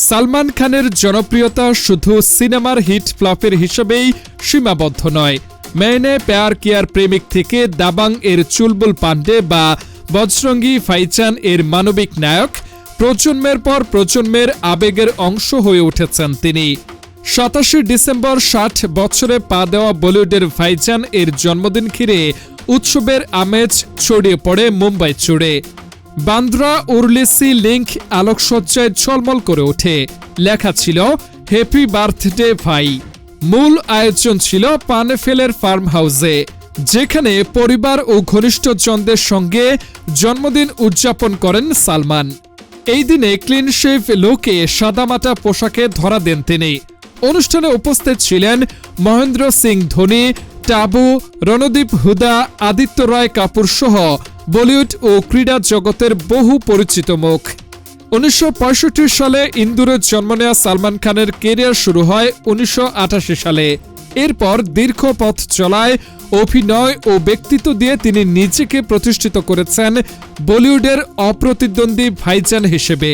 সালমান খানের জনপ্রিয়তা শুধু সিনেমার হিট ফ্লপের হিসেবেই সীমাবদ্ধ নয়। मैंने प्यार कियार প্রেমিক থেকে দাবাং এর চুলবুল পান্ডে বা বজরঙ্গি ভাইজান এর মানবিক নায়ক প্রজন্মের পর প্রজন্মের আবেগের অংশ হয়ে উঠেছেন তিনি। 27 ডিসেম্বর 60 বছরে পা দেওয়া বলিউডের ভাইজান এর জন্মদিন ঘিরে উৎসবের আমেজ ছড়িয়ে পড়ে মুম্বাই জুড়ে। বান্দ্রা উরলিসি লিংক আলোকসজ্জায় ঝলমল করে ওঠে। লেখা ছিল হ্যাপি বার্থডে ভাই। মূল আয়োজন ছিল পানেফেলের ফার্ম হাউসে, যেখানে পরিবার ও ঘনিষ্ঠজনদের সঙ্গে জন্মদিন উদযাপন করেন সালমান। এই দিনে ক্লিন শেভ লুকে সাদামাটা পোশাকে ধরা দেন তিনি। অনুষ্ঠানে উপস্থিত ছিলেন মহেন্দ্র সিং ধোনি, টাবু, রণদীপ হুদা, আদিত্য রায় কাপুর সহ বলিউড ও ক্রীড়া জগতের বহু পরিচিত মুখ। 1965 সালে ইন্দোরে জন্ম নেওয়া সালমান খানের কেরিয়ার শুরু হয় 1988 সালে। এরপর দীর্ঘ পথ চলায় অভিনয় ও ব্যক্তিত্ব দিয়ে তিনি নিজেকে প্রতিষ্ঠিত করেছেন বলিউডের অপ্রতিদ্বন্দ্বী ভাইজান হিসেবে।